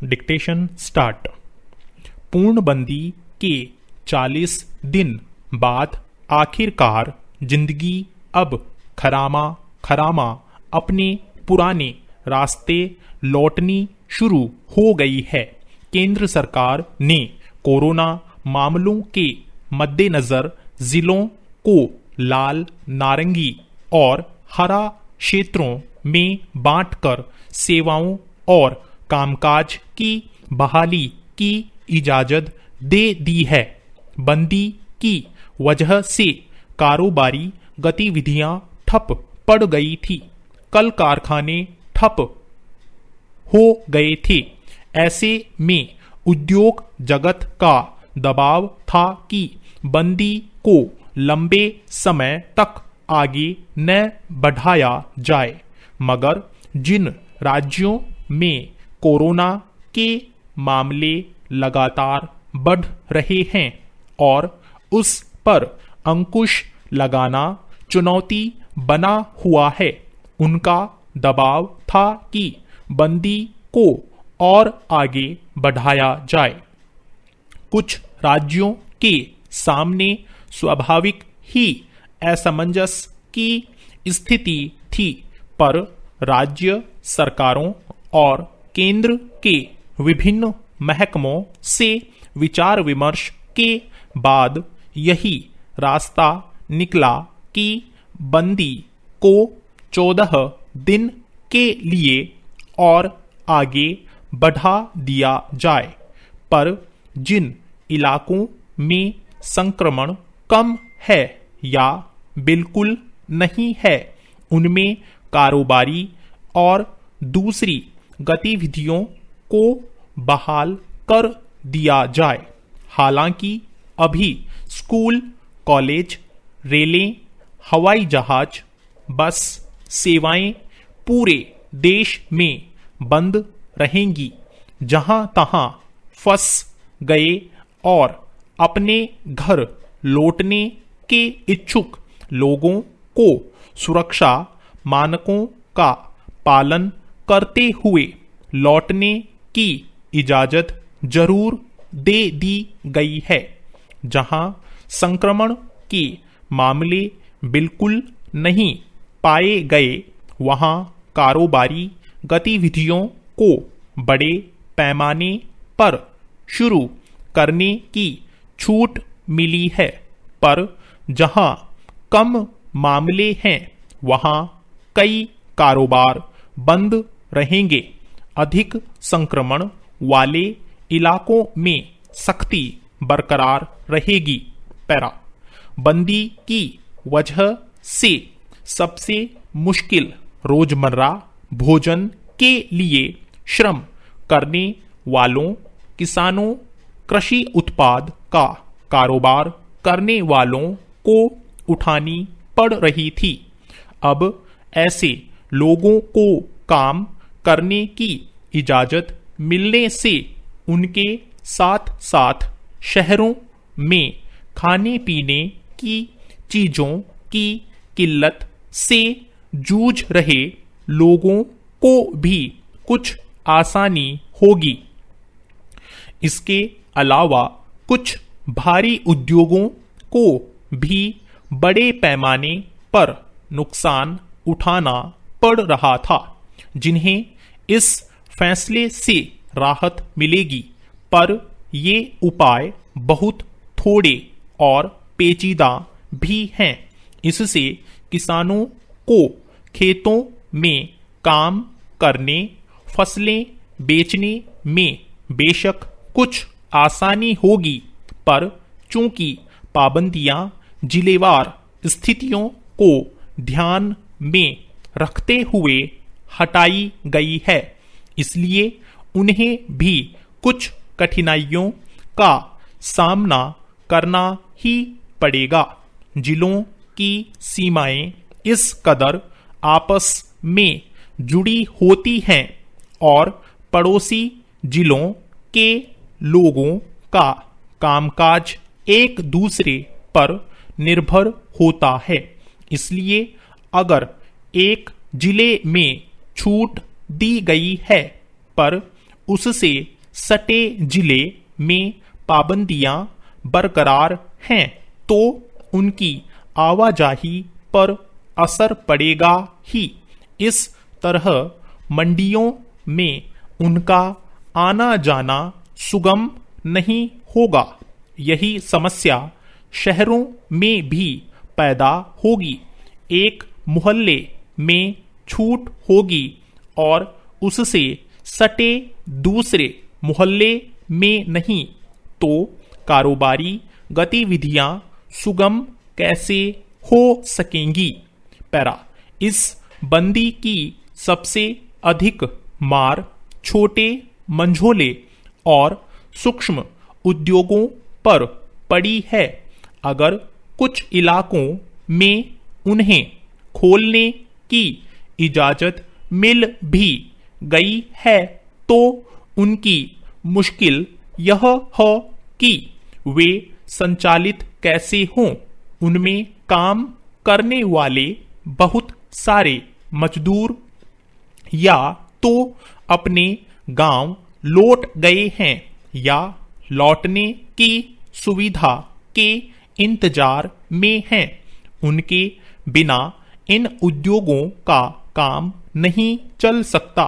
Dictation start. पूर्णबंदी के 40 दिन बाद आखिरकार जिंदगी अब खरामा खरामा अपने पुराने रास्ते लौटनी शुरू हो गई है। केंद्र सरकार ने कोरोना मामलों के मद्देनजर जिलों को लाल, नारंगी और हरा क्षेत्रों में बांटकर सेवाओं और कामकाज की बहाली की इजाजत दे दी है। बंदी की वजह से कारोबारी गतिविधियां ठप पड़ गई थी। कल कारखाने ठप हो गए थे। ऐसे में उद्योग जगत का दबाव था कि बंदी को लंबे समय तक आगे न बढ़ाया जाए। मगर जिन राज्यों में कोरोना के मामले लगातार बढ़ रहे हैं और उस पर अंकुश लगाना चुनौती बना हुआ है, उनका दबाव था कि बंदी को और आगे बढ़ाया जाए। कुछ राज्यों के सामने स्वाभाविक ही असमंजस की स्थिति थी, पर राज्य सरकारों और केंद्र के विभिन्न महकमों से विचार विमर्श के बाद यही रास्ता निकला कि बंदी को 14 दिन के लिए और आगे बढ़ा दिया जाए। पर जिन इलाकों में संक्रमण कम है या बिल्कुल नहीं है, उनमें कारोबारी और दूसरी गतिविधियों को बहाल कर दिया जाए। हालांकि अभी स्कूल, कॉलेज, रेलें, हवाई जहाज, बस सेवाएं पूरे देश में बंद रहेंगी। जहां तहां फंस गए और अपने घर लौटने के इच्छुक लोगों को सुरक्षा मानकों का पालन करते हुए लौटने की इजाजत जरूर दे दी गई है। जहां संक्रमण के मामले बिल्कुल नहीं पाए गए, वहां कारोबारी गतिविधियों को बड़े पैमाने पर शुरू करने की छूट मिली है। पर जहां कम मामले हैं, वहां कई कारोबार बंद रहेंगे। अधिक संक्रमण वाले इलाकों में सख्ती बरकरार रहेगी। पैरा। बंदी की वजह से सबसे मुश्किल रोजमर्रा भोजन के लिए श्रम करने वालों, किसानों, कृषि उत्पाद का कारोबार करने वालों को उठानी पड़ रही थी। अब ऐसे लोगों को काम करने की इजाजत मिलने से उनके साथ साथ शहरों में खाने पीने की चीजों की किल्लत से जूझ रहे लोगों को भी कुछ आसानी होगी। इसके अलावा कुछ भारी उद्योगों को भी बड़े पैमाने पर नुकसान उठाना पड़ रहा था, जिन्हें इस फैसले से राहत मिलेगी। पर ये उपाय बहुत थोड़े और पेचीदा भी हैं। इससे किसानों को खेतों में काम करने, फसलें बेचने में बेशक कुछ आसानी होगी, पर चूंकि पाबंदियां जिलेवार स्थितियों को ध्यान में रखते हुए हटाई गई है, इसलिए उन्हें भी कुछ कठिनाइयों का सामना करना ही पड़ेगा। जिलों की सीमाएं इस कदर आपस में जुड़ी होती हैं और पड़ोसी जिलों के लोगों का कामकाज एक दूसरे पर निर्भर होता है। इसलिए अगर एक जिले में छूट दी गई है, पर उससे सटे जिले में पाबंदियां बरकरार हैं तो उनकी आवाजाही पर असर पड़ेगा ही। इस तरह मंडियों में उनका आना जाना सुगम नहीं होगा। यही समस्या शहरों में भी पैदा होगी। एक मोहल्ले में छूट होगी और उससे सटे दूसरे मोहल्ले में नहीं तो कारोबारी गतिविधियां सुगम कैसे हो सकेंगी। पैरा, इस बंदी की सबसे अधिक मार छोटे मंझोले और सूक्ष्म उद्योगों पर पड़ी है। अगर कुछ इलाकों में उन्हें खोलने की इजाजत मिल भी गई है तो उनकी मुश्किल यह है कि वे संचालित कैसे हों। उनमें काम करने वाले बहुत सारे मजदूर या तो अपने गांव लौट गए हैं या लौटने की सुविधा के इंतजार में हैं। उनके बिना इन उद्योगों का काम नहीं चल सकता।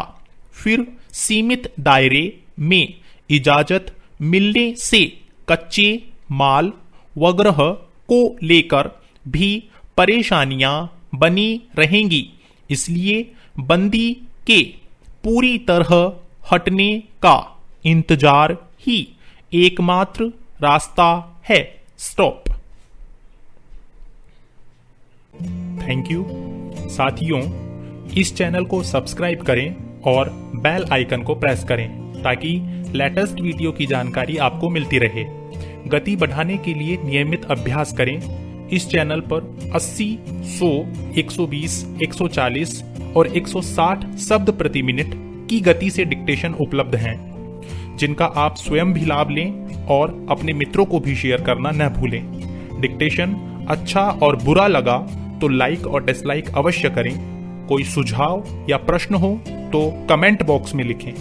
फिर सीमित दायरे में इजाजत मिलने से कच्चे माल वगैरह को लेकर भी परेशानियां बनी रहेंगी। इसलिए बंदी के पूरी तरह हटने का इंतजार ही एकमात्र रास्ता है। स्टॉप। Thank you. साथियों, इस चैनल को सब्सक्राइब करें और बेल आइकन को प्रेस करें ताकि लेटेस्ट वीडियो की जानकारी आपको मिलती रहे। गति बढ़ाने के लिए नियमित अभ्यास करें। इस चैनल पर 80, 100, 120, 140 और 160 शब्द प्रति मिनट की गति से डिक्टेशन उपलब्ध हैं, जिनका आप स्वयं भी लाभ लें और अपने मित्रों को भी शेयर करना न भूलें। डिक्टेशन अच्छा और बुरा लगा तो लाइक और डिसलाइक अवश्य करें। कोई सुझाव या प्रश्न हो तो कमेंट बॉक्स में लिखें।